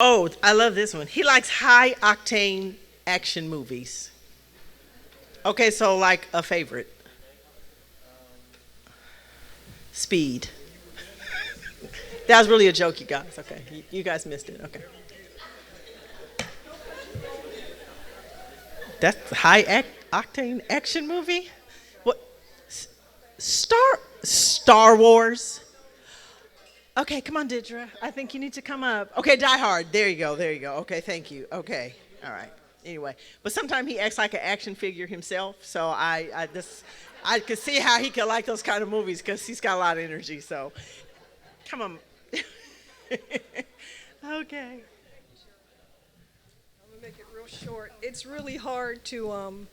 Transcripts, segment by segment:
Oh, I love this one. He likes high octane action movies. Okay, so like a favorite. Speed. That was really a joke, you guys. Okay, you guys missed it. Okay. That's octane action movie? What? Star Wars? Okay, come on, Didra. I think you need to come up. Okay, Die Hard. There you go. There you go. Okay, thank you. Okay, all right. Anyway, but sometimes he acts like an action figure himself. So I could see how he could like those kind of movies because he's got a lot of energy. So, come on. Okay. I'm gonna make it real short. It's really hard to,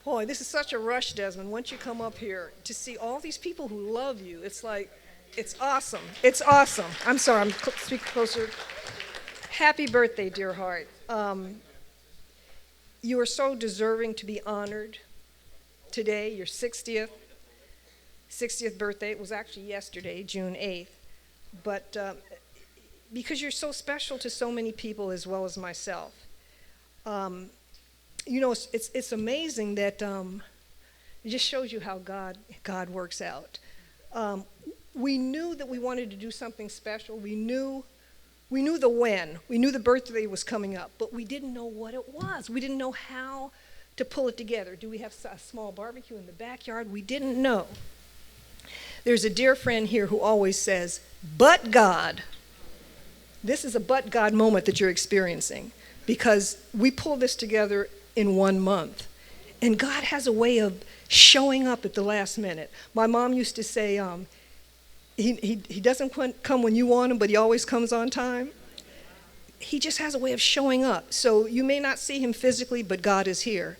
boy, this is such a rush, Desmond. Once you come up here to see all these people who love you, it's like, it's awesome. It's awesome. I'm sorry, speak closer. Happy birthday, dear heart. You are so deserving to be honored today, your 60th birthday. It was actually yesterday, June 8th. But because you're so special to so many people as well as myself. It's amazing that it just shows you how God works out. We knew that we wanted to do something special. We knew the when. We knew the birthday was coming up, but we didn't know what it was. We didn't know how to pull it together. Do we have a small barbecue in the backyard? We didn't know. There's a dear friend here who always says, but God. This is a but God moment that you're experiencing because we pulled this together in 1 month. And God has a way of showing up at the last minute. My mom used to say, he doesn't come when you want him, but he always comes on time. He just has a way of showing up. So you may not see him physically, but God is here.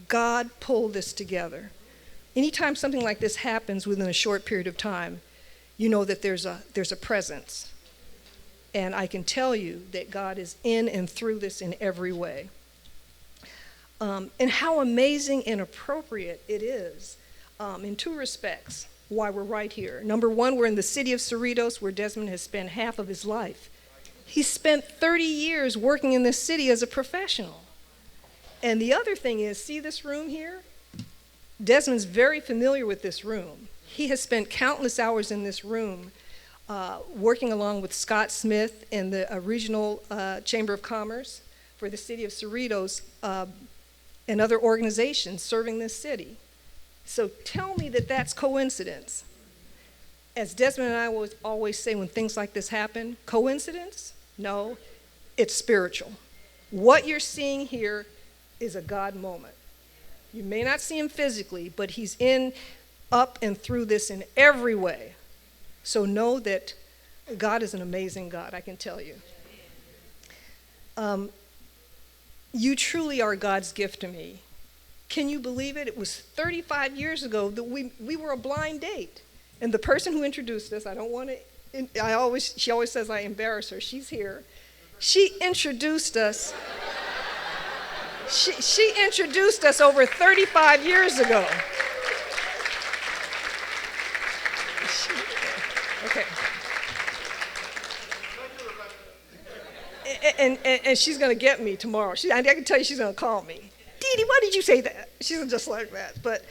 God pulled this together. Anytime something like this happens within a short period of time, you know that there's a presence. And I can tell you that God is in and through this in every way. And how amazing and appropriate it is in two respects why we're right here. Number one, we're in the city of Cerritos where Desmond has spent half of his life. He spent 30 years working in this city as a professional. And the other thing is, see this room here? Desmond's very familiar with this room. He has spent countless hours in this room working along with Scott Smith and the regional Chamber of Commerce for the city of Cerritos and other organizations serving this city. So tell me that that's coincidence. As Desmond and I always say when things like this happen, coincidence? No, it's spiritual. What you're seeing here is a God moment. You may not see him physically, but he's up and through this in every way. So know that God is an amazing God, I can tell you. You truly are God's gift to me. Can you believe it? It was 35 years ago that we were a blind date. And the person who introduced us, she always says I embarrass her. She's here. She introduced us. She introduced us over 35 years ago. Okay. And she's going to get me tomorrow. I can tell you she's going to call me. Dee Dee, why did you say that? She's just like that. But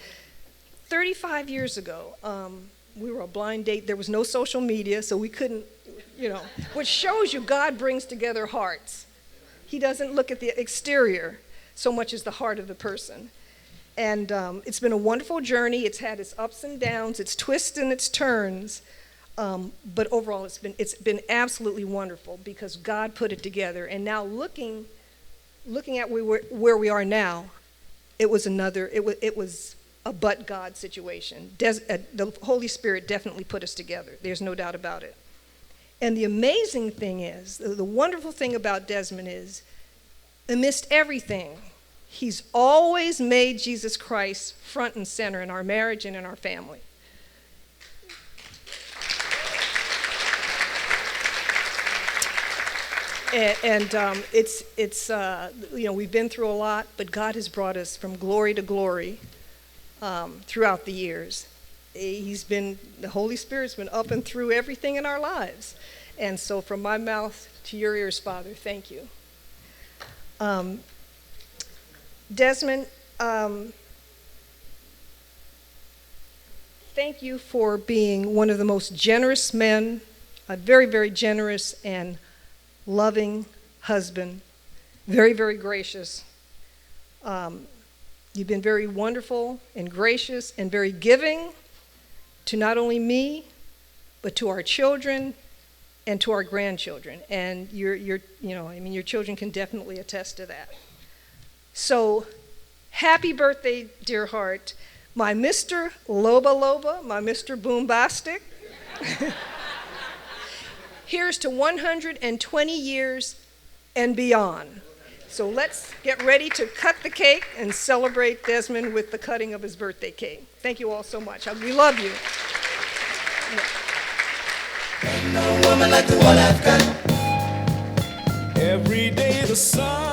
35 years ago, we were a blind date. There was no social media, so we couldn't, which shows you God brings together hearts. He doesn't look at the exterior so much as the heart of the person. And it's been a wonderful journey. It's had its ups and downs, its twists and its turns. But overall, it's been absolutely wonderful because God put it together. And now looking at where we are now, it was a but God situation. The Holy Spirit definitely put us together. There's no doubt about it. And the amazing thing is, the wonderful thing about Desmond is, amidst everything, he's always made Jesus Christ front and center in our marriage and in our family. And we've been through a lot, but God has brought us from glory to glory throughout the years. The Holy Spirit's been up and through everything in our lives. And so from my mouth to your ears, Father. Thank you. Desmond, thank you for being one of the most generous men, a very, very generous and loving husband, very, very gracious. You've been very wonderful and gracious and very giving to not only me, but to our children and to our grandchildren. And your children can definitely attest to that. So, happy birthday, dear heart. My Mr. Loba Loba, my Mr. Boombastic. Here's to 120 years and beyond. So let's get ready to cut the cake and celebrate Desmond with the cutting of his birthday cake. Thank you all so much. We love you. Ain't no woman like the one I've got. Every day the sun